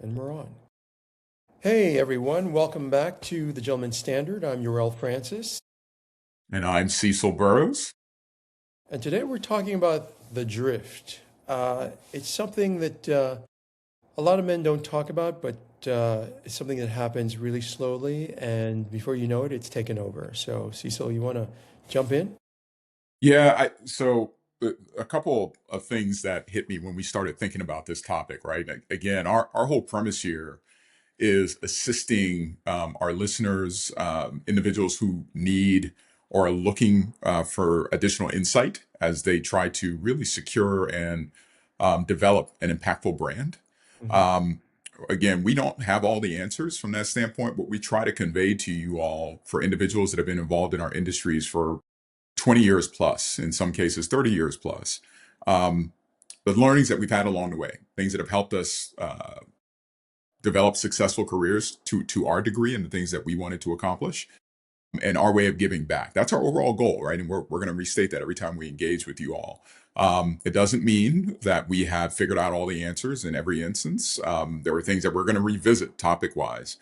And we're on. Hey everyone, welcome back to the Gentleman Standard. I'm Urel Francis, And I'm Cecil Burrowes. and today we're talking about the drift. It's something that a lot of men don't talk about, but it's something that happens really slowly, and before you know it, it's taken over. So, Cecil, you want to jump in? A couple of things that hit me when we started thinking about this topic, right? Again, our whole premise here is assisting our listeners, individuals who need or are looking for additional insight as they try to really secure and develop an impactful brand. Mhm. Um, Again, we don't have all the answers from that standpoint, but we try to convey to you all for individuals that have been involved in our industries for 20 years plus, in some cases 30 years plus. Um, the learnings that we've had along the way, things that have helped us develop successful careers to our degree and the things that we wanted to accomplish and our way of giving back. That's our overall goal, right? And we're going to restate that every time we engage with you all. It doesn't mean that we have figured out all the answers in every instance. There are things that we're going to revisit topic wise.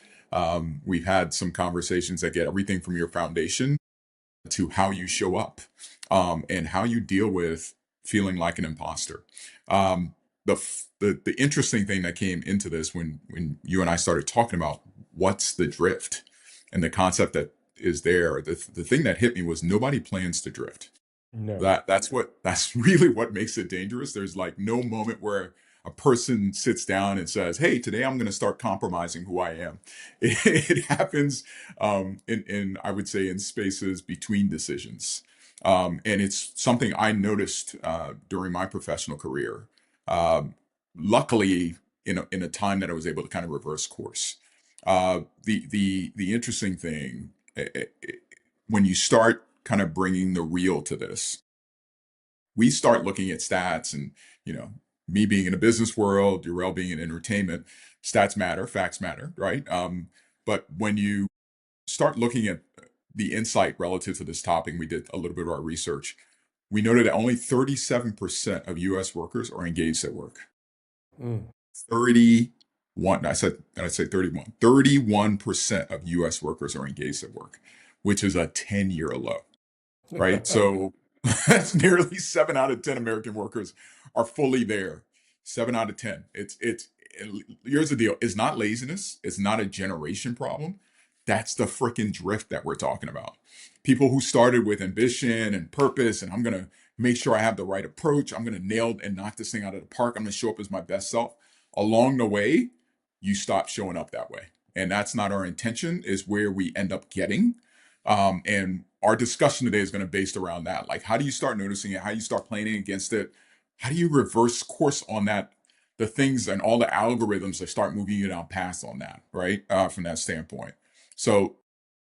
We've had some conversations that get everything from your foundation to how you show up and how you deal with feeling like an imposter. Um, the interesting thing that came into this when you and I started talking about what's the drift and the concept that is there, the thing that hit me was nobody plans to drift. No. That's really what makes it dangerous. There's like no moment where a person sits down and says, "Hey, today I'm going to start compromising who I am." It happens in I would say in spaces between decisions, and it's something I noticed during my professional career. Um, Luckily, in a time that I was able to kind of reverse course. The interesting thing when you start kind of bringing the real to this, we start looking at stats and, you know, me being in a business world, Urel being in entertainment, stats matter, facts matter, right? But when you start looking at the insight relative to this topic, we did a little bit of our research. We noted that only 37% of US workers are engaged at work. Mm. 31, I said 31. 31% of US workers are engaged at work, which is a 10-year low, right? So that's nearly 7 out of 10 American workers are fully there. 7 out of 10. Here's the deal. It's not laziness. It's not a generation problem. That's the freaking drift that we're talking about. People who started with ambition and purpose, and I'm gonna make sure I have the right approach. I'm gonna nail and knock this thing out of the park. I'm gonna show up as my best self. Along the way, you stop showing up that way, and that's not our intention. Is where we end up getting. And our discussion today is going to be based around that. Like, how do you start noticing it? How do you start planning against it? How do you reverse course on that? The things and all the algorithms that start moving you down paths on that, right? From that standpoint. So,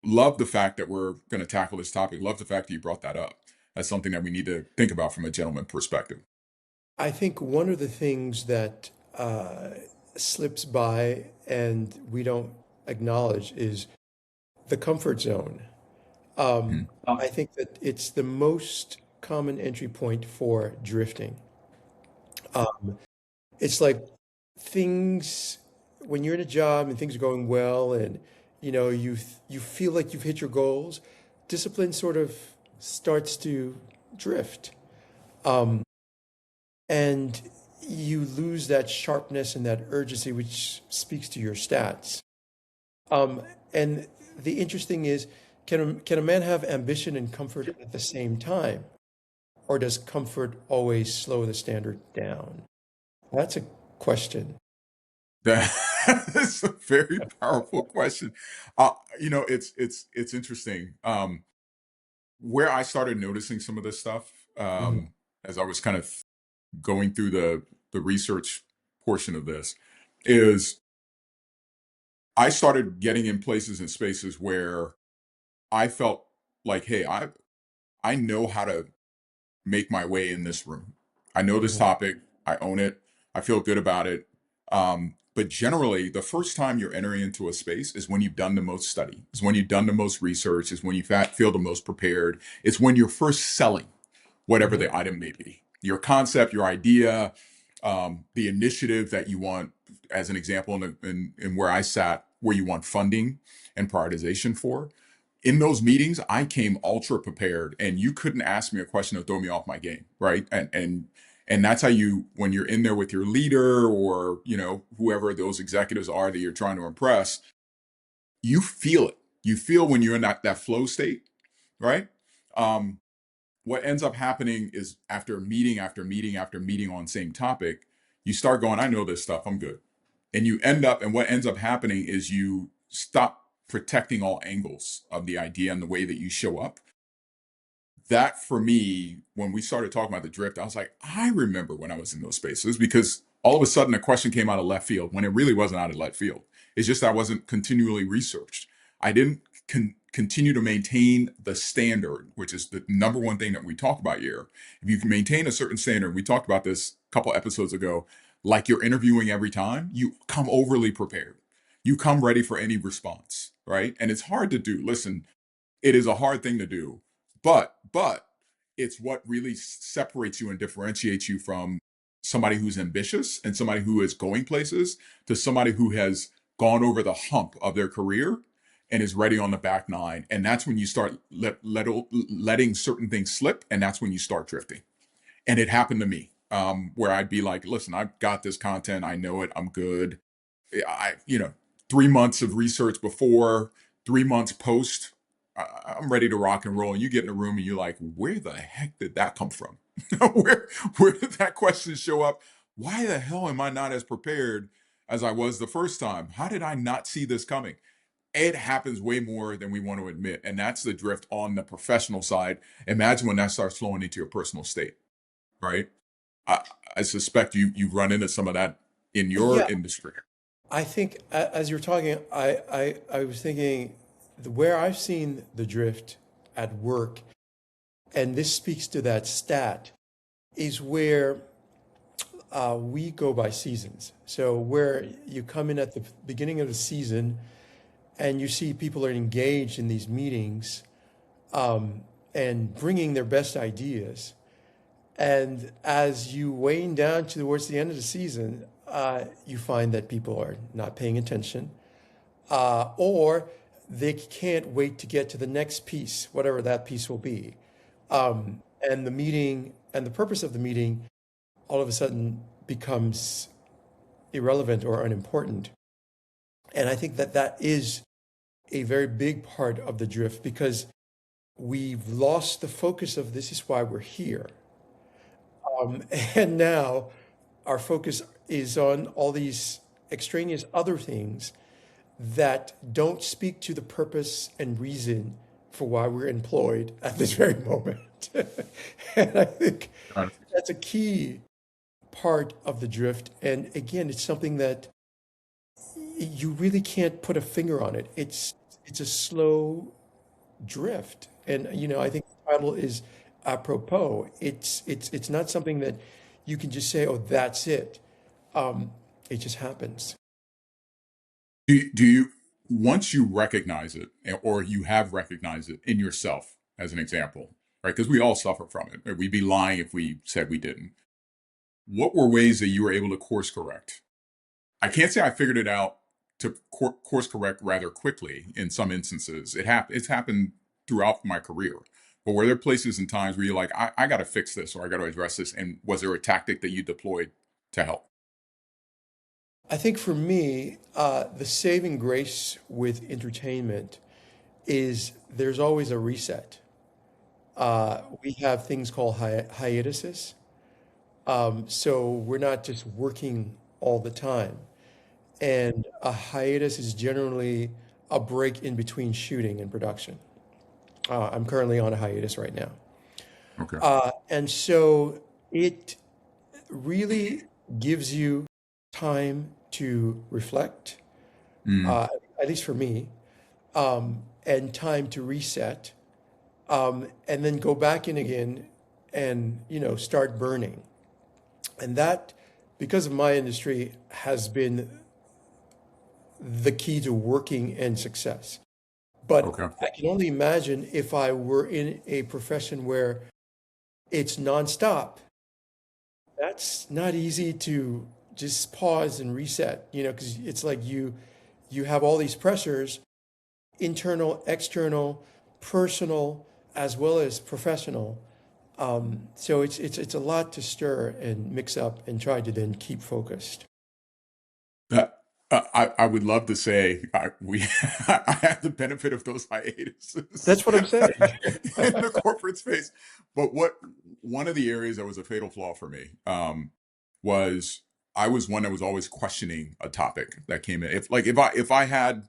love the fact that we're going to tackle this topic. Love the fact that you brought that up. That's something that we need to think about from a gentleman perspective. I think one of the things that slips by and we don't acknowledge is the comfort zone. Mhm. I think that it's the most common entry point for drifting. It's like things when you're in a job and things are going well, and you feel like you've hit your goals, discipline sort of starts to drift, and you lose that sharpness and that urgency, which speaks to your stats. Um, and the interesting is, can a man have ambition and comfort at the same time, or does comfort always slow the standard down? That's a question. That's a very powerful question. It's interesting. Where I started noticing some of this stuff Mhm. as I was kind of going through the research portion of this is I started getting in places and spaces where I felt like, hey, I know how to make my way in this room. I know this Mhm. topic. I own it. I feel good about it. But generally, the first time you're entering into a space is when you've done the most study, is when you've done the most research, is when you feel the most prepared. It's when you're first selling whatever Mhm. the item may be, your concept, your idea, the initiative that you want. as an example, in where I sat, where you want funding and prioritization for. In those meetings, I came ultra prepared, and you couldn't ask me a question to throw me off my game, right? And that's how you, when you're in there with your leader or whoever those executives are that you're trying to impress, you feel it. You feel when you're in that flow state, right? Um, what ends up happening is after meeting after meeting after meeting on same topic, you start going, I know this stuff, I'm good. And what ends up happening is you stop protecting all angles of the idea and the way that you show up. That for me, when we started talking about the drift, I was like, I remember when I was in those spaces, because all of a sudden a question came out of left field when it really wasn't out of left field. It's just I wasn't continually researched. I didn't continue to maintain the standard, which is the number one thing that we talk about here. If you can maintain a certain standard, we talked about this a couple episodes ago, like you're interviewing every time, you come overly prepared. You come ready for any response, right? And it's hard to do. Listen, it is a hard thing to do, but it's what really separates you and differentiates you from somebody who's ambitious and somebody who is going places to somebody who has gone over the hump of their career and is ready on the back nine. And that's when you start letting certain things slip, and that's when you start drifting. And it happened to me, where I'd be like, listen, I've got this content, I know it, I'm good. I 3 months of research before, 3 months post, I'm ready to rock and roll. And you get in a room and you're like, where the heck did that come from? where did that question show up? Why the hell am I not as prepared as I was the first time? How did I not see this coming? It happens way more than we want to admit. And that's the drift on the professional side. Imagine when that starts flowing into your personal state, right? I, I suspect you run into some of that in your Yeah, industry. I think as you're talking, I was thinking where I've seen the drift at work, and this speaks to that stat, is where we go by seasons. So where you come in at the beginning of the season and you see people are engaged in these meetings and bringing their best ideas. And as you wane down towards the end of the season, you find that people are not paying attention, or they can't wait to get to the next piece, whatever that piece will be. And the meeting and the purpose of the meeting all of a sudden becomes irrelevant or unimportant. And I think that that is a very big part of the drift because we've lost the focus of this is why we're here. And now our focus is on all these extraneous other things that don't speak to the purpose and reason for why we're employed at this very moment. And I think that's a key part of the drift. And again, it's something that you really can't put a finger on it. It's a slow drift. And I think the title is apropos. It's not something that you can just say, "Oh, that's it." It just happens. Do you once you recognize it, or you have recognized it in yourself, as an example, right? Because we all suffer from it. Right? We'd be lying if we said we didn't. What were ways that you were able to course correct? I can't say I figured it out to course correct rather quickly. In some instances, it's happened throughout my career. But were there places and times where you're like, I got to fix this or I got to address this? And was there a tactic that you deployed to help? I think for me, the saving grace with entertainment is there's always a reset. We have things called hiatuses. So we're not just working all the time. And a hiatus is generally a break in between shooting and production. I'm currently on a hiatus right now. Okay. And so it really gives you time to reflect, Mm, at least for me, and time to reset, and then go back in again and, start burning. And that, because of my industry, has been the key to working and success. But okay. I can only imagine if I were in a profession where it's nonstop. That's not easy just pause and reset, because it's like you have all these pressures, internal, external, personal, as well as professional. So it's a lot to stir and mix up and try to then keep focused. That I would love to say we I had the benefit of those hiatuses That's what I'm saying. in the corporate space, but what one of the areas that was a fatal flaw for me was I was one that was always questioning a topic that came in. If I had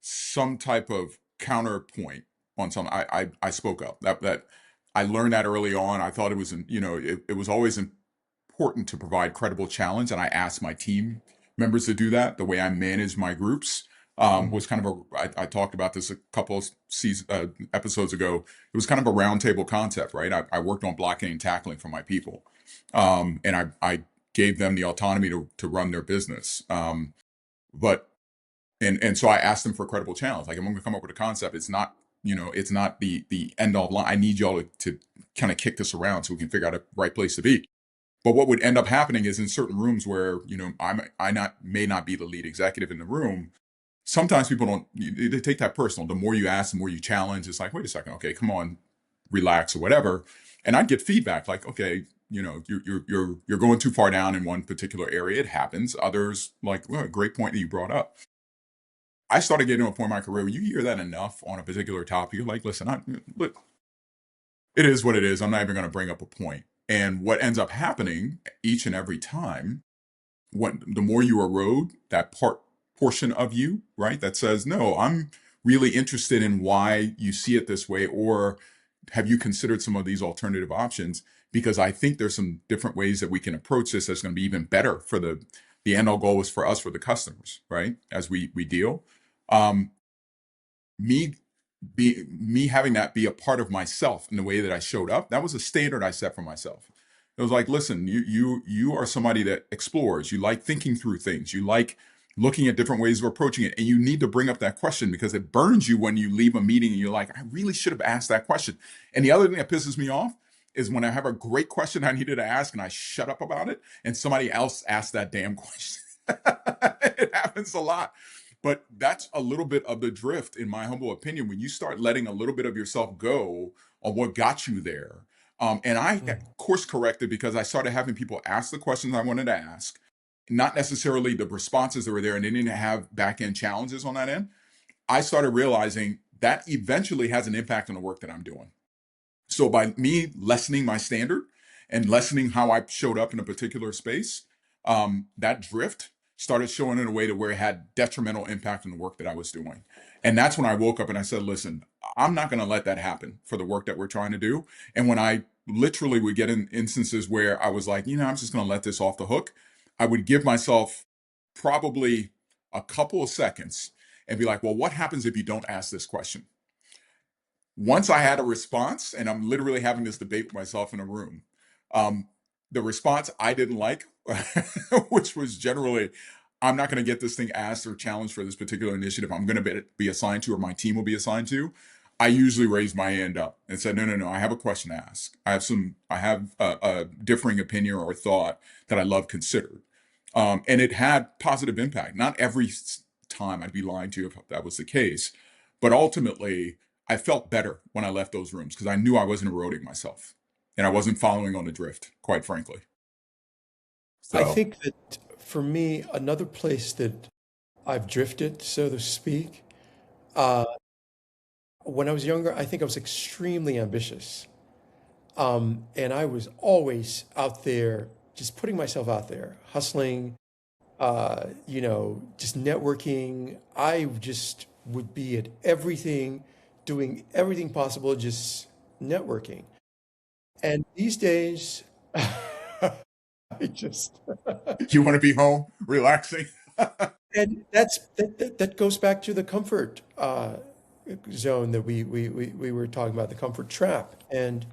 some type of counterpoint on something, I spoke up. That I learned that early on. I thought it was, it was always important to provide credible challenge, and I asked my team members to do that. The way I manage my groups Mhm. was kind of I talked about this a couple of episodes ago. It was kind of a roundtable concept, right? I worked on blocking and tackling for my people, and I gave them the autonomy to run their business. But and so I asked them for a credible challenge. Like, I'm going to come up with a concept. It's not the end all line. I need y'all to kind of kick this around so we can figure out a right place to be. But what would end up happening is in certain rooms where, I may not be the lead executive in the room. Sometimes people don't, they take that personal. The more you ask, the more you challenge. It's like, wait a second, okay, come on, relax or whatever. And I'd get feedback like, okay, you're going too far down in one particular area. It happens. Others like, well, great point that you brought up. I started getting to a point in my career where you hear that enough on a particular topic. You're like, listen, look, it is what it is. I'm not even going to bring up a point. And what ends up happening each and every time, the more you erode that portion of you, right, that says, no, I'm really interested in why you see it this way, or have you considered some of these alternative options? Because I think there's some different ways that we can approach this that's going to be even better for the end all goal is for us, for the customers, right? As we deal. Um, me me having that be a part of myself in the way that I showed up, that was a standard I set for myself. It was like, listen, you are somebody that explores. You like thinking through things. You like looking at different ways of approaching it. And you need to bring up that question because it burns you when you leave a meeting and you're like, I really should have asked that question. And the other thing that pisses me off is when I have a great question I needed to ask and I shut up about it and somebody else asks that damn question. It happens a lot. But that's a little bit of the drift, in my humble opinion, when you start letting a little bit of yourself go on what got you there. And I got Mm. course corrected because I started having people ask the questions I wanted to ask, not necessarily the responses that were there, and they didn't have back end challenges on that end. I started realizing that eventually has an impact on the work that I'm doing. So by me lessening my standard and lessening how I showed up in a particular space, that drift started showing in a way to where it had detrimental impact on the work that I was doing. And that's when I woke up and I said, listen, I'm not going to let that happen for the work that we're trying to do. And when I literally would get in instances where I was like, I'm just going to let this off the hook, I would give myself probably a couple of seconds and be like, well, what happens if you don't ask this question? Once I had a response, and I'm literally having this debate with myself in a room, um, the response I didn't like, which was generally, I'm not going to get this thing asked or challenged for this particular initiative I'm going to be assigned to, or my team will be assigned to. I usually raised my hand up and said, no, no, no, I have a question to ask. I have a differing opinion or thought that I love considered. And it had positive impact. Not every time, I'd be lying to you if that was the case, but ultimately, I felt better when I left those rooms because I knew I wasn't eroding myself and I wasn't following on the drift, quite frankly. I So, think that for me, another place that I've drifted, so to speak, uh, when I was younger, I think I was extremely ambitious. And I was always out there, just putting myself out there, hustling, just networking. I just would be at everything, doing everything possible, just networking. And these days, I just, you want to be home, relaxing? and that goes back to the comfort zone that we were talking about, the comfort trap. And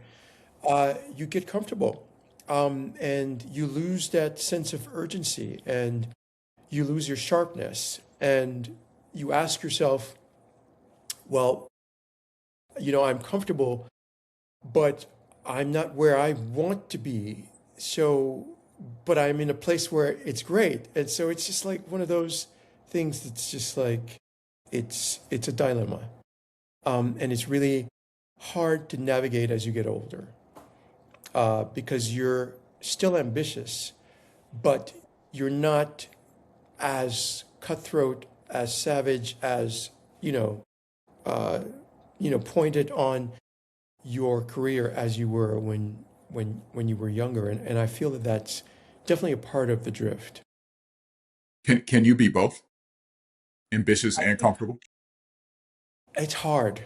you get comfortable, and you lose that sense of urgency, and you lose your sharpness, and you ask yourself, well, I'm comfortable, but I'm not where I want to be. So but I'm in a place where it's great. And so it's just like one of those things that's just like it's a dilemma. And it's really hard to navigate as you get older, because you're still ambitious, but you're not as cutthroat, as savage, as you know, uh, pointed on your career as you were when you were younger. And I feel that that's definitely a part of the drift. Can you be both ambitious I and think comfortable? it's hard.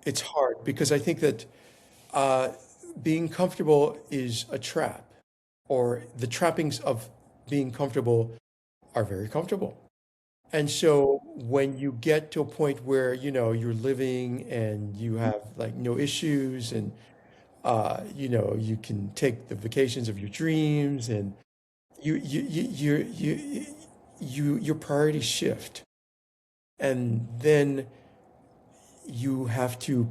It's hard because I think that uh, being comfortable is a trap, or the trappings of being comfortable are very comfortable. And so when you get to a point where, you're living and you have like no issues, and you can take the vacations of your dreams, and your priorities shift. And then you have to,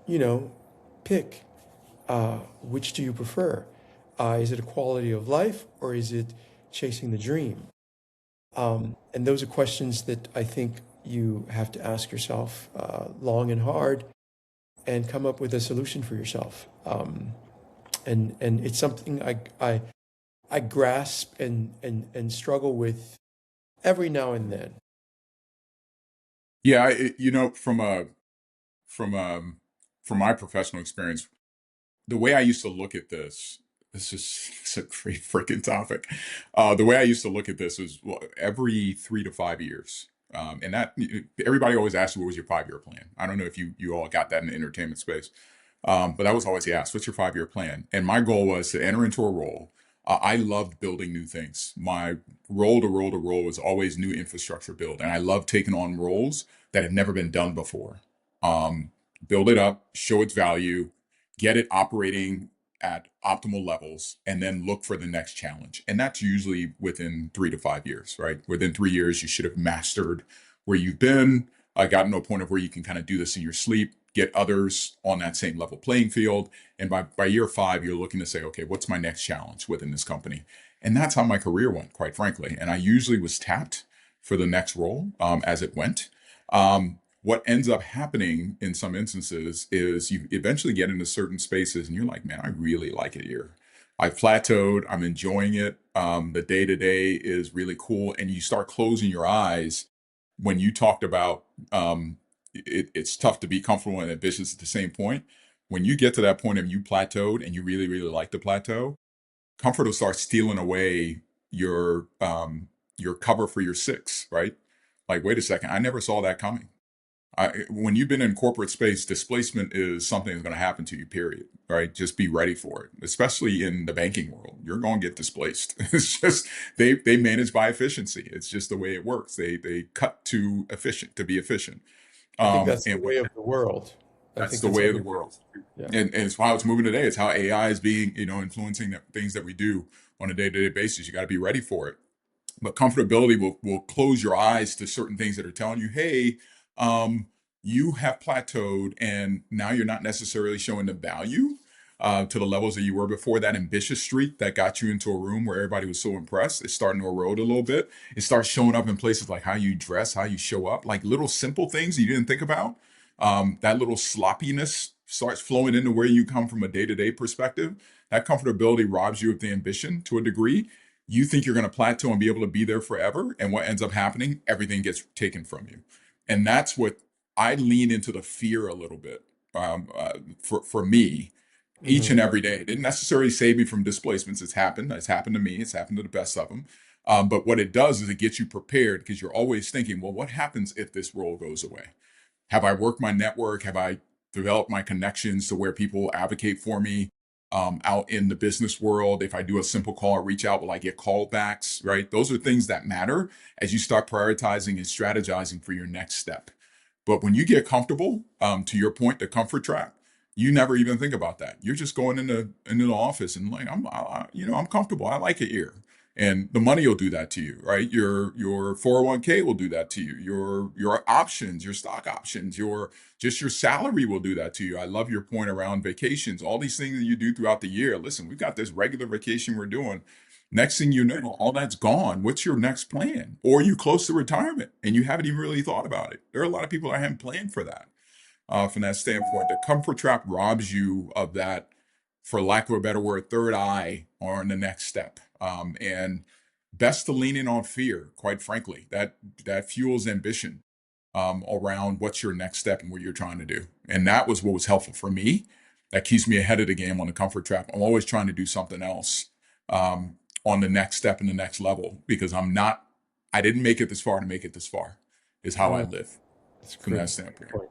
you know, pick, which do you prefer? Is it a quality of life, or is it chasing the dream? And those are questions that I think you have to ask yourself long and hard, and come up with a solution for yourself. And it's something I grasp and struggle with every now and then. Yeah, from from my professional experience, the way I used to look at this is it's a great freaking topic. The way I used to look at this is, well, every 3 to 5 years. And that everybody always asks you, what was your 5 year plan? I don't know if you all got that in the entertainment space. But that was always the ask, what's your 5 year plan? And my goal was to enter into a role. I loved building new things. My role was always new infrastructure build. And I love taking on roles that had never been done before. Um, Build it up, show its value, get it operating at optimal levels, and then look for the next challenge. And that's usually within 3 to 5 years, right? Within 3 years, you should have mastered where you've been, gotten to a point of where you can kind of do this in your sleep, get others on that same level playing field. And by year 5, you're looking to say, okay, what's my next challenge within this company? And that's how my career went, quite frankly. And I usually was tapped for the next role as it went. What ends up happening in some instances is you eventually get into certain spaces and you're like, man, I really like it here. I've plateaued. I'm enjoying it. The day to day is really cool. And you start closing your eyes when you talked about it's tough to be comfortable and ambitious at the same point. When you get to that point and you plateaued and you really, really like the plateau, comfort will start stealing away your cover for your six, right? Like, wait a second, I never saw that coming. When you've been in corporate space, displacement is something that's going to happen to you, period. Right? Just be ready for it, especially in the banking world. You're going to get displaced. It's just they manage by efficiency. It's just the way it works. They cut to efficient to be efficient. I think that's the And what way of the world. I That's think the that's way how of the we, world. yeah. And it's how it's moving today. It's how AI is being, influencing the things that we do on a day-to-day basis. You got to be ready for it. But comfortability will close your eyes to certain things that are telling you, hey, um, you have plateaued and now you're not necessarily showing the value to the levels that you were before. That ambitious streak that got you into a room where everybody was so impressed, it's starting to erode a little bit. It starts showing up in places like how you dress, how you show up, like little simple things you didn't think about. That little sloppiness starts flowing into where you come from a day-to-day perspective. That comfortability robs you of the ambition to a degree. You think you're going to plateau and be able to be there forever. And what ends up happening, everything gets taken from you. And that's what I lean into the fear a little bit for me each Hmm. and every day. It didn't necessarily save me from displacements. It's happened. It's happened to me. It's happened to the best of them. But what it does is it gets you prepared because you're always thinking, well, what happens if this role goes away? Have I worked my network? Have I developed my connections to where people advocate for me out in the business world? If I do a simple call or reach out, will I get callbacks? Right? Those are things that matter as you start prioritizing and strategizing for your next step. But when you get comfortable, to your point, the comfort trap, you never even think about that. You're just going into the office and like I'm comfortable. I like it here. And the money will do that to you, right? Your 401k will do that to you. Your options, your stock options, your just your salary will do that to you. I love your point around vacations, all these things that you do throughout the year. Listen, we've got this regular vacation we're doing. Next thing you know, all that's gone. What's your next plan? Or you close to retirement and you haven't even really thought about it. There are a lot of people that haven't planned for that. From that standpoint, the comfort trap robs you of that, for lack of a better word, third eye on the next step. And best to lean in on fear, quite frankly. That fuels ambition around what's your next step and what you're trying to do. And that was what was helpful for me. That keeps me ahead of the game on the comfort trap. I'm always trying to do something else on the next step and the next level, because I didn't make it this far to make it this far, is how I Mm, live that's from great. that standpoint. Point.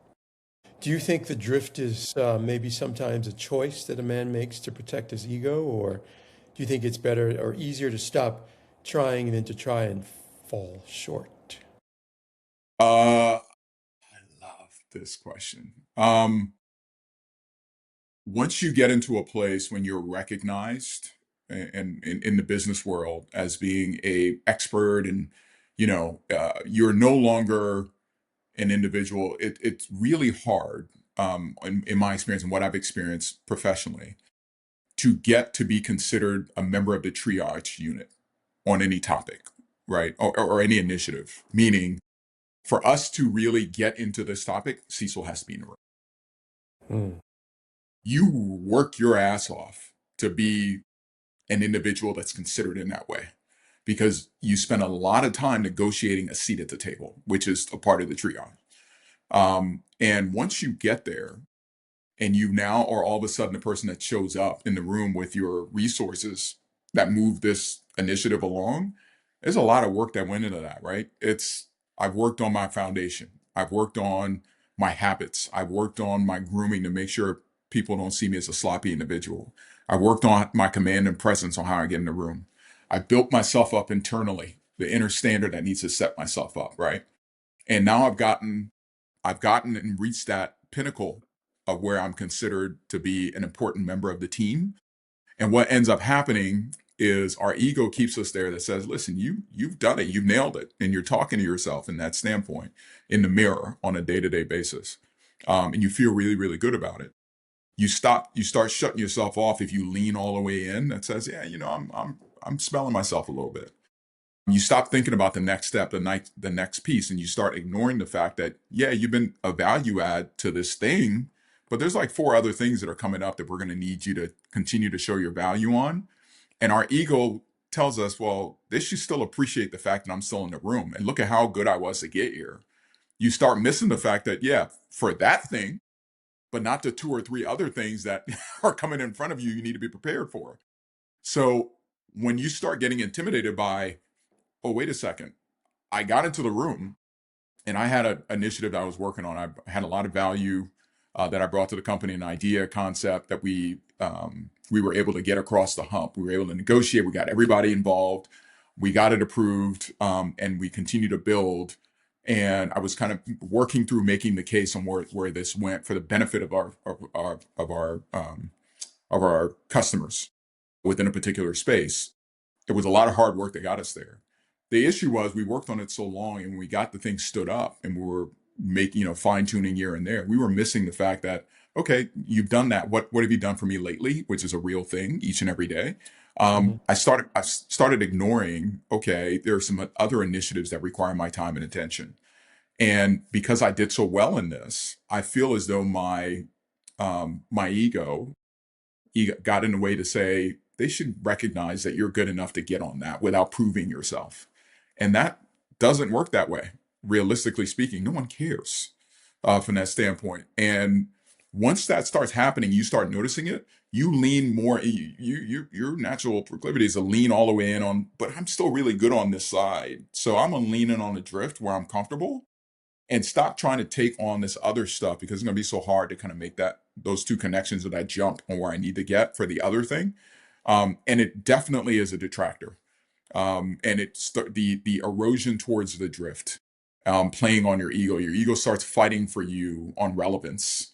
Do you think the drift is maybe sometimes a choice that a man makes to protect his ego, or do you think it's better or easier to stop trying than to try and fall short? I love this question. Once you get into a place when you're recognized and in the business world as being a expert, and you're no longer an individual, it's really hard, in my experience and what I've experienced professionally, to get to be considered a member of the triage unit on any topic, right? Or any initiative. Meaning, for us to really get into this topic, Cecil has to be in the room. Mm, You work your ass off to be an individual that's considered in that way, because you spend a lot of time negotiating a seat at the table, which is a part of the triage. And once you get there, and you now are all of a sudden the person that shows up in the room with your resources that move this initiative along, there's a lot of work that went into that, right? I've worked on my foundation. I've worked on my habits. I've worked on my grooming to make sure people don't see me as a sloppy individual. I worked on my command and presence on how I get in the room. I built myself up internally, the inner standard that needs to set myself up, right? And now I've gotten and reached that pinnacle of where I'm considered to be an important member of the team. And what ends up happening is our ego keeps us there, that says, listen, you've done it, you've nailed it. And you're talking to yourself in that standpoint in the mirror on a day-to-day basis. And you feel really, really good about it. You start shutting yourself off if you lean all the way in. That says, yeah, I'm smelling myself a little bit. You stop thinking about the next step, the next piece, and you start ignoring the fact that, yeah, you've been a value add to this thing, but there's like four other things that are coming up that we're going to need you to continue to show your value on. And our ego tells us, well, they should still appreciate the fact that I'm still in the room, and look at how good I was to get here. You start missing the fact that, yeah, for that thing, but not the two or three other things that are coming in front of you, you need to be prepared for. So when you start getting intimidated by, oh, wait a second, I got into the room and I had an initiative that I was working on. I had a lot of value that I brought to the company, an idea, concept that we were able to get across the hump. We were able to negotiate. We got everybody involved. We got it approved, and we continue to build. And I was kind of working through making the case on where this went for the benefit of our customers within a particular space. It was a lot of hard work that got us there. The issue was we worked on it so long, and when we got the thing stood up and we were making, fine tuning here and there, we were missing the fact that, okay, you've done that. What have you done for me lately? Which is a real thing each and every day. mhm, I started ignoring, okay, there are some other initiatives that require my time and attention. And because I did so well in this, I feel as though my ego got in the way to say they should recognize that you're good enough to get on that without proving yourself. And that doesn't work that way. Realistically speaking, no one cares from that standpoint. And once that starts happening, you start noticing it. You lean more. Your natural proclivity is to lean all the way in on. But I'm still really good on this side, so I'm gonna lean in on the drift where I'm comfortable, and stop trying to take on this other stuff, because it's going to be so hard to kind of make those two connections, or that jump on where I need to get for the other thing. And it definitely is a detractor. And it's the erosion towards the drift, playing on your ego. Your ego starts fighting for you on relevance,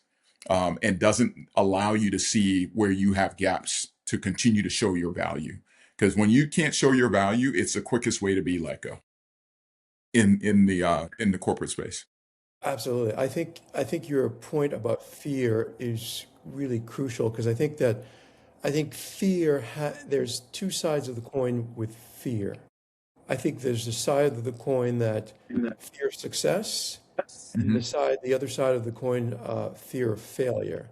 and doesn't allow you to see where you have gaps to continue to show your value. Because when you can't show your value, it's the quickest way to be let go in the corporate space. Absolutely. I think your point about fear is really crucial because I think there's two sides of the coin with fear. I think there's the side of the coin that fear of success, and Hmm. the other side of the coin, fear of failure.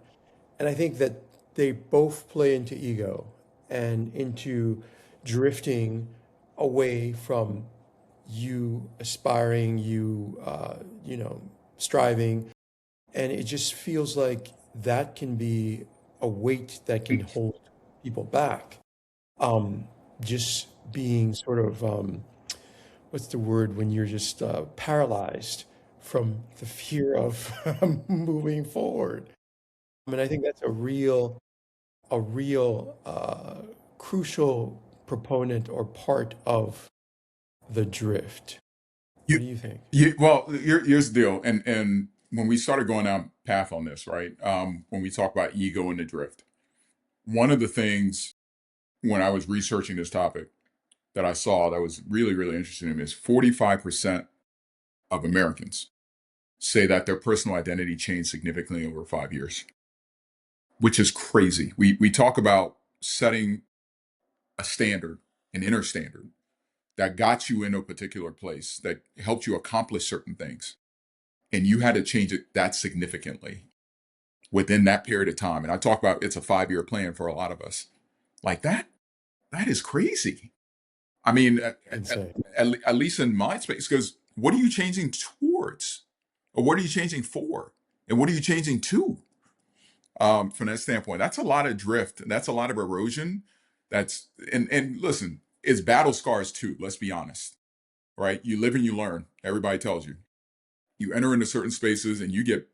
And I think that they both play into ego and into drifting away from you aspiring, striving, and it just feels like that can be a weight that can hold people back. Um, just being sort of what's the word when you're just paralyzed from the fear of moving forward. I mean, I think that's a real crucial proponent or part of the drift. What You, do you think? well, here's the deal. And when we started going down path on this, right? When we talk about ego and the drift, one of the things when I was researching this topic that I saw that was really, really interesting to me is 45% of Americans say that their personal identity changed significantly over 5 years, which is crazy. We talk about setting a standard, an inner standard that got you in a particular place, that helped you accomplish certain things, and you had to change it that significantly within that period of time. And I talk about it's a 5 year plan for a lot of us. Like that is crazy. I mean, Insane. at least in my space, because what are you changing towards? Or what are you changing for? And what are you changing to? From that standpoint, that's a lot of drift. That's a lot of erosion. That's and listen, it's battle scars too. Let's be honest, right? You live and you learn. Everybody tells you. You enter into certain spaces and you get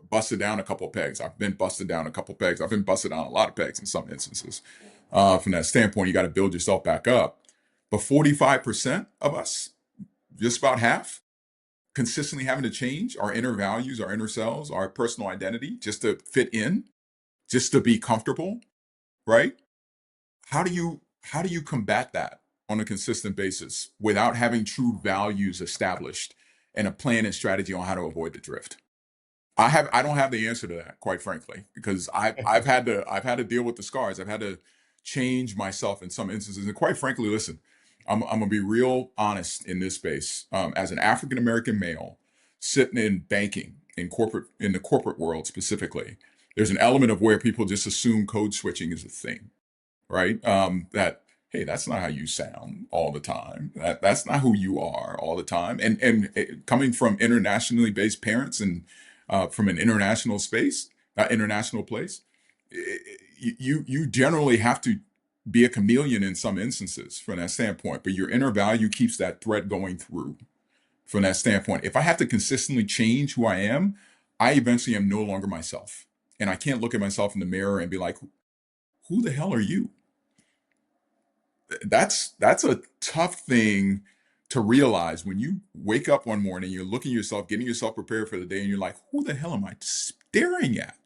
busted down a couple of pegs. I've been busted down a couple of pegs. I've been busted down a lot of pegs in some instances. From that standpoint, you got to build yourself back up. But 45% of us, just about half, consistently having to change our inner values, our inner selves, our personal identity just to fit in, just to be comfortable, right? How do you combat that on a consistent basis without having true values established and a plan and strategy on how to avoid the drift? I don't have the answer to that, quite frankly, because I've had to deal with the scars. I've had to change myself in some instances. And quite frankly, listen, I'm gonna be real honest in this space. As an African American male sitting in banking in the corporate world specifically, there's an element of where people just assume code switching is a thing, right? That hey, that's not how you sound all the time. That's not who you are all the time. And coming from internationally based parents and from an international space, international place, you generally have to be a chameleon in some instances from that standpoint. But your inner value keeps that thread going through from that standpoint. If I have to consistently change who I am, I eventually am no longer myself, and I can't look at myself in the mirror and be like, "Who the hell are you?" That's a tough thing to realize when you wake up one morning, you're looking at yourself, getting yourself prepared for the day, and you're like, who the hell am I staring at?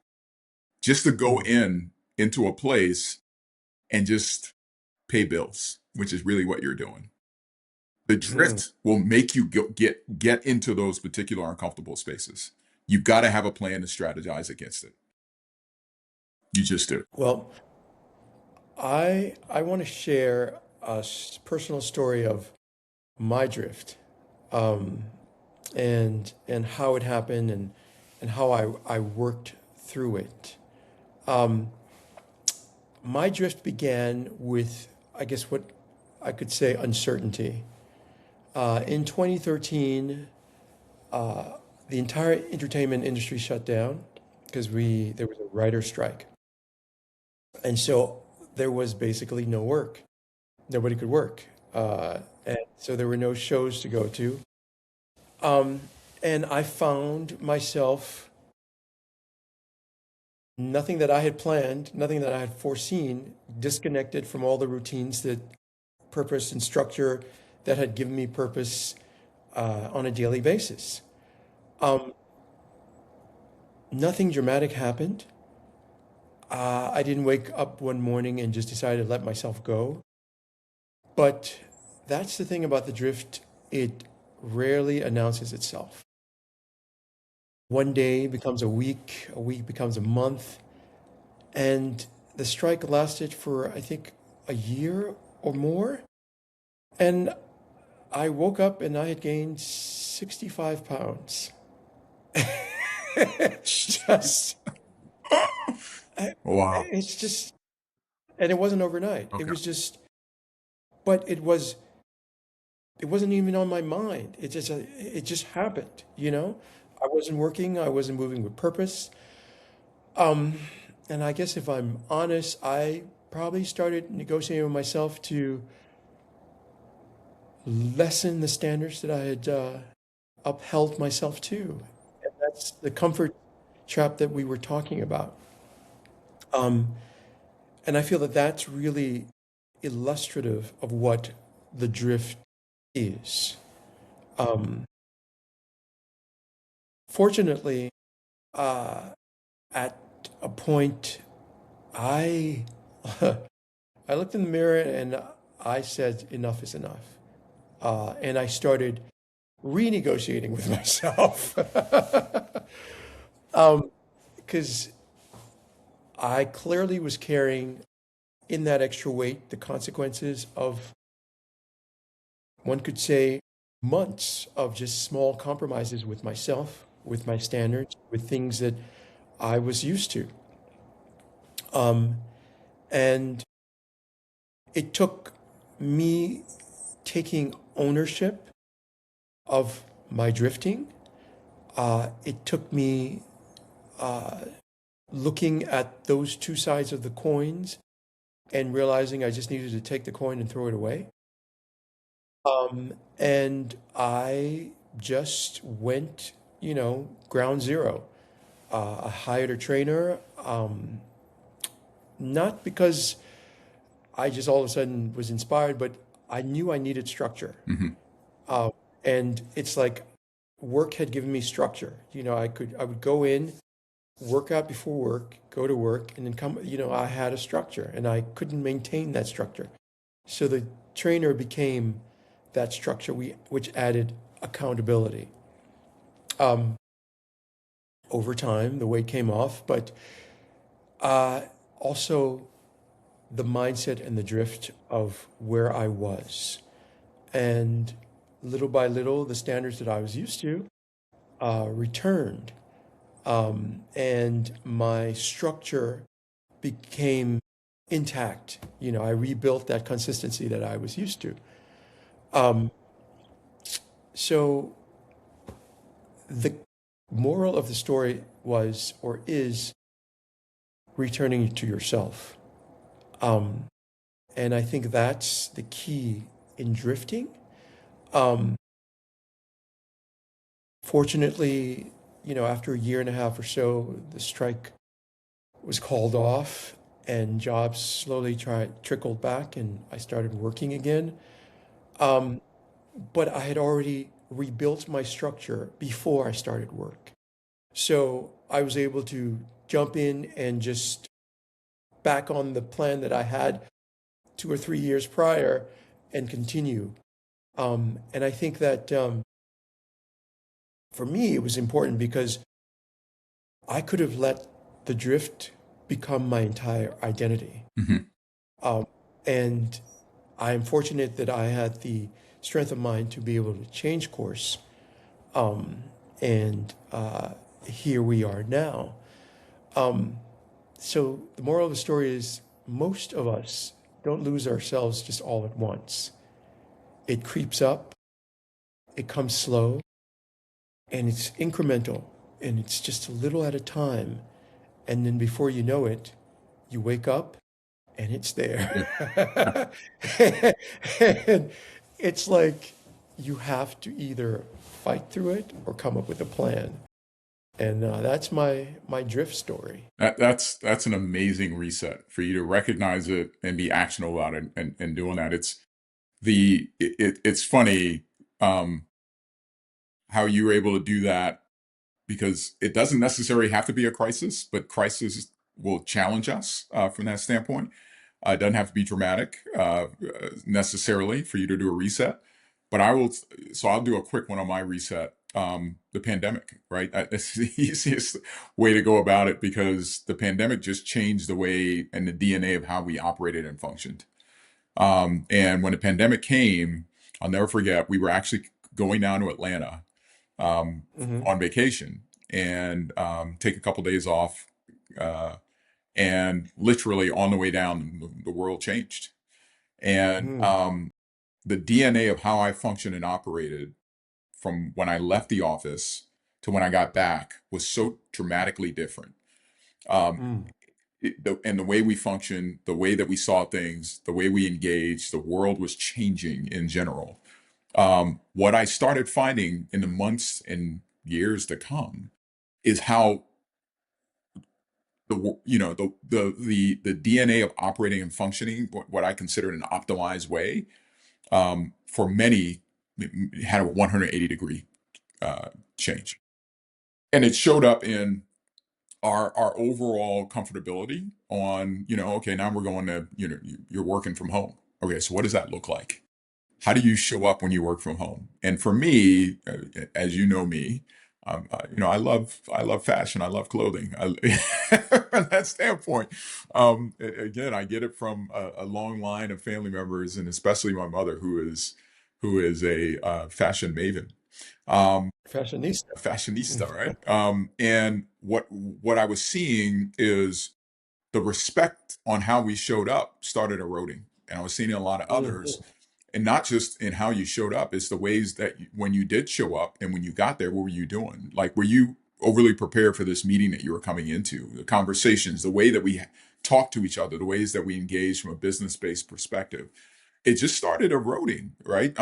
Just to go Mm. into a place and just pay bills, which is really what you're doing. The Mhm. drift will make you get into those particular uncomfortable spaces. You've got to have a plan to strategize against it. You just do. Well, I want to share a personal story of my drift, um, and how it happened and how I worked through it. Um, my drift began with, I guess, what I could say uncertainty. In 2013, the entire entertainment industry shut down because there was a writer strike, and so there was basically no work. Nobody could work, and so there were no shows to go to. Um, and I found myself nothing that I had planned, nothing that I had foreseen, disconnected from all the routines that purpose and structure that had given me purpose on a daily basis. Um, Nothing dramatic happened. I didn't wake up one morning and just decided to let myself go. But that's the thing about the drift. It rarely announces itself. One day becomes a week becomes a month, and the strike lasted for, I think, a year or more. And I woke up and I had gained 65 pounds. Just, Wow. it's just, and it wasn't overnight. It Okay. was just, but it wasn't even on my mind. It just happened, you know? I wasn't working, I wasn't moving with purpose. Um, and I guess if I'm honest, I probably started negotiating with myself to lessen the standards that I had upheld myself to. And that's the comfort trap that we were talking about. Um, and I feel that that's really illustrative of what the drift is. Um, Fortunately, uh, at a point, I I looked in the mirror and I said, enough is enough. And I started renegotiating with myself. Because I clearly was carrying in that extra weight the consequences of, one could say, months of just small compromises with myself, with my standards, with things that I was used to. Um, and it took me taking ownership of my drifting. It took me looking at those two sides of the coins and realizing I just needed to take the coin and throw it away. And I just went, ground zero. I hired a trainer, not because I just all of a sudden was inspired, but I knew I needed structure. Hmm. Uh, and it's like work had given me structure. I would go in, work out before work, go to work, and then come, I had a structure and I couldn't maintain that structure. So the trainer became that structure, which added accountability. Um, Over time, the weight came off, but uh, also the mindset and the drift of where I was. And little by little, the standards that I was used to returned. And my structure became intact. I rebuilt that consistency that I was used to. Um, so the moral of the story was or is returning to yourself. Um, and I think that's the key in drifting. Um, Fortunately, after a year and a half or so, the strike was called off and jobs slowly trickled back and I started working again. Um, but I had already rebuilt my structure before I started work. So I was able to jump in and just back on the plan that I had 2 or 3 years prior and continue. And I think that for me, it was important because I could have let the drift become my entire identity. Hmm. Um, and I am fortunate that I had the strength of mind to be able to change course. Um, and here we are now. Um, so the moral of the story is most of us don't lose ourselves just all at once. It creeps up, it comes slow, and it's incremental, and it's just a little at a time. And then before you know it, you wake up and it's Yeah. there. And it's like you have to either fight through it or come up with a plan. And that's my drift story. That's an amazing reset for you to recognize it and be actionable about it and doing that. It's funny um, how you were able to do that because it doesn't necessarily have to be a crisis, but crisis will challenge us from that standpoint. It doesn't have to be dramatic necessarily for you to do a reset, but I will. So I'll do a quick one on my reset. The pandemic, right? It's the easiest way to go about it because the pandemic just changed the way and the DNA of how we operated and functioned. And when the pandemic came, I'll never forget, we were actually going down to Atlanta Mm-hmm. on vacation and take a couple days off. Uh, and literally on the way down, the world changed. And Mm. the DNA of how I functioned and operated from when I left the office to when I got back was so dramatically different. Um, Mm. and the way we functioned, the way that we saw things, the way we engaged, the world was changing in general. What I started finding in the months and years to come is how the DNA of operating and functioning, what I considered an optimized way, for many had a 180-degree uh, change, and it showed up in our overall comfortability on, okay, now we're going to, you're working from home. Okay, so what does that look like? How do you show up when you work from home? And for me, as you know me, I love fashion. I love clothing. From that standpoint, again, I get it from a long line of family members, and especially my mother, who is a fashion maven. Um, Fashionista. a fashionista, right? And what I was seeing is the respect on how we showed up started eroding, and I was seeing a lot of others, Mhm. and not just in how you showed up, it's the ways that when you did show up and when you got there, what were you doing? Like, were you overly prepared for this meeting that you were coming into? The conversations, the way that we talked to each other, the ways that we engaged from a business-based perspective, it just started eroding, right?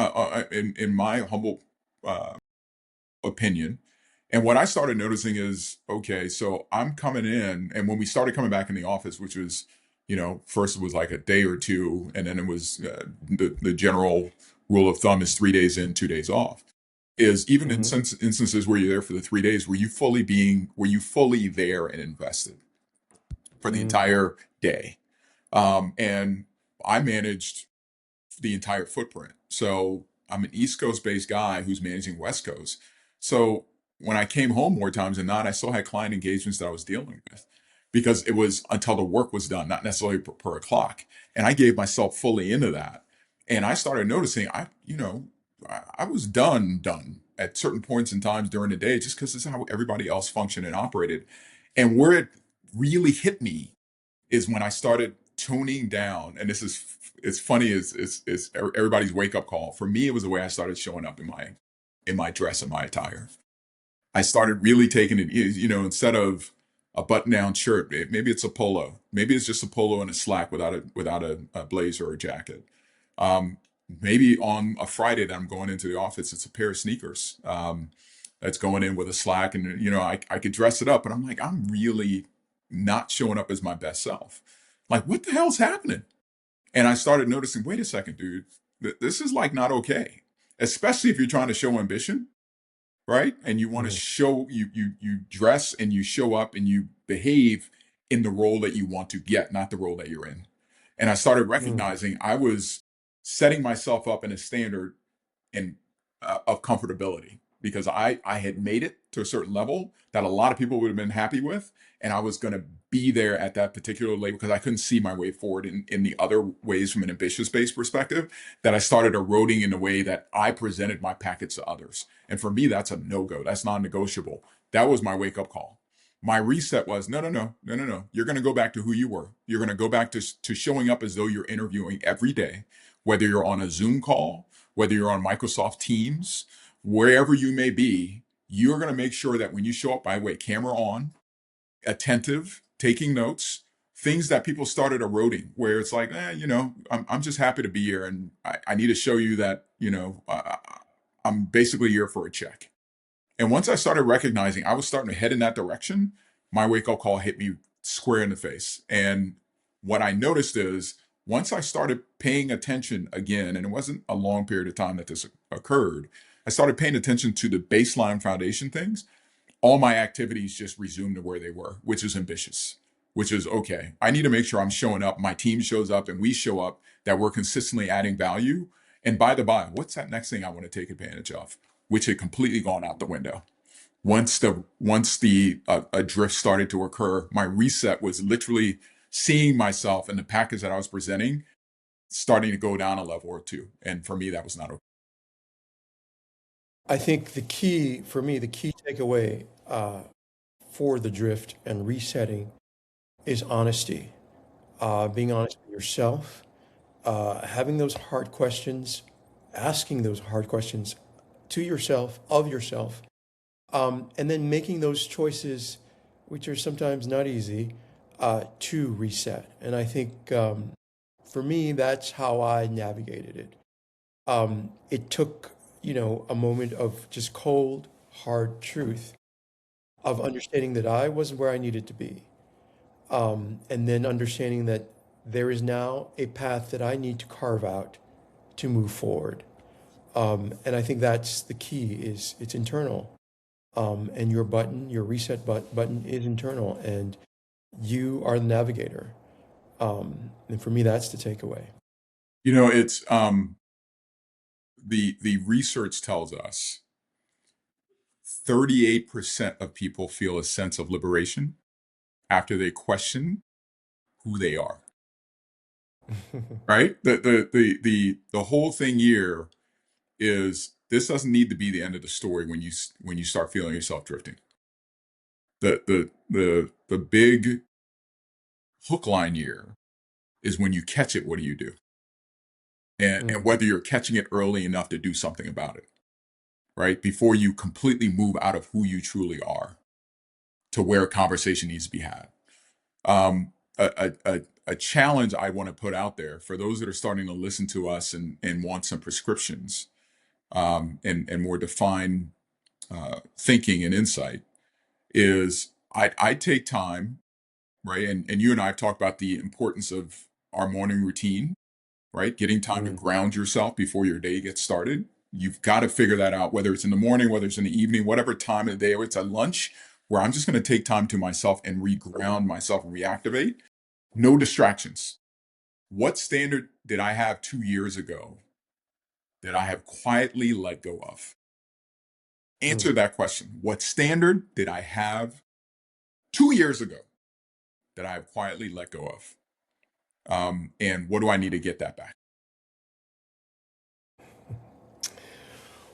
In my humble uh, opinion. And what I started noticing is, okay, so I'm coming in, and when we started coming back in the office, which was, first it was like a day or two, and then it was the general rule of thumb is 3 days in, 2 days off. Is even in Mhm. instances where you're there for the 3 days, were you fully there and invested for the Mm. entire day? And I managed the entire footprint. So I'm an East Coast based guy who's managing West Coast. So when I came home more times than not, I still had client engagements that I was dealing with because it was until the work was done, not necessarily per o'clock. And I gave myself fully into that. And I started noticing I was done at certain points in times during the day just because this is how everybody else functioned and operated. And where it really hit me is when I started tuning down, and this is it's funny is everybody's wake up call. For me, it was the way I started showing up in my dress and my attire. I started really taking it, instead of a button down shirt, maybe it's a polo, maybe it's just a polo and a slack without a blazer or a jacket. Um, Maybe on a Friday that I'm going into the office, it's a pair of sneakers. That's going in with a slack, and I could dress it up, but I'm like, I'm really not showing up as my best self. Like, what the hell's happening? And I started noticing, wait a second, dude, this is like not okay. Especially if you're trying to show ambition, right? And you want to Mm. show you dress and you show up and you behave in the role that you want to get, not the role that you're in. And I started Mm. recognizing I was setting myself up in a standard and of comfortability because I had made it to a certain level that a lot of people would have been happy with, and I was going to be there at that particular level because I couldn't see my way forward in the other ways from an ambitious based perspective. That I started eroding in the way that I presented my packets to others, and for me that's a no go. That's non-negotiable. That was my wake up call. My reset was no, no, no, no, no, no. You're going to go back to who you were. You're going to go back to showing up as though you're interviewing every day, whether you're on a Zoom call, whether you're on Microsoft Teams, wherever you may be, you're going to make sure that when you show up, by the way, camera on, attentive, taking notes, things that people started eroding, where it's like, I'm just happy to be here, and I need to show you that, I'm basically here for a check. And once I started recognizing I was starting to head in that direction, my wake up call hit me square in the face. And what I noticed is once I started paying attention again, and it wasn't a long period of time that this occurred, I started paying attention to the baseline foundation things. All my activities just resumed to where they were, which is ambitious. which is okay. I need to make sure I'm showing up, my team shows up, and we show up, that we're consistently adding value. And by the by, what's that next thing I want to take advantage of, which had completely gone out the window. Once the a drift started to occur, my reset was literally seeing myself and the package that I was presenting starting to go down a level or two. And for me, that was not okay. I think the key, for me, the key takeaway for the drift and resetting is honesty. Being honest with yourself, having those hard questions, asking those hard questions to yourself, of yourself, and then making those choices, which are sometimes not easy, to reset. And I think for me, that's how I navigated it. It took, a moment of just cold, hard truth of understanding that I wasn't where I needed to be. And then understanding that there is now a path that I need to carve out to move forward. And I think that's the key is it's internal. And your reset button is internal and you are the navigator. And for me, that's the takeaway. It's the research tells us 38% of people feel a sense of liberation after they question who they are. Right? The whole thing here is this doesn't need to be the end of the story when you start feeling yourself drifting. The big hook line here is when you catch it, what do you do? And whether you're catching it early enough to do something about it, right? Before you completely move out of who you truly are to where a conversation needs to be had. A challenge I want to put out there for those that are starting to listen to us and want some prescriptions and more defined thinking and insight is I take time, right? And you and I have talked about the importance of our morning routine, right? Getting time to ground yourself before your day gets started. You've got to figure that out, whether it's in the morning, whether it's in the evening, whatever time of the day, or it's at lunch, where I'm just going to take time to myself and reground myself and reactivate. No distractions. What standard did I have 2 years ago that I have quietly let go of? Answer that question. What standard did I have 2 years ago that I have quietly let go of? And what do I need to get that back?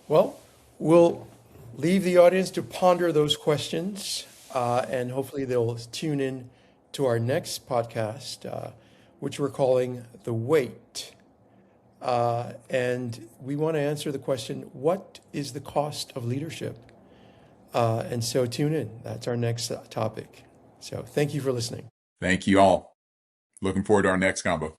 Well, we'll leave the audience to ponder those questions, and hopefully they'll tune in to our next podcast, which we're calling The Wait. And we want to answer the question, what is the cost of leadership? And so tune in. That's our next topic. So thank you for listening. Thank you all. Looking forward to our next combo.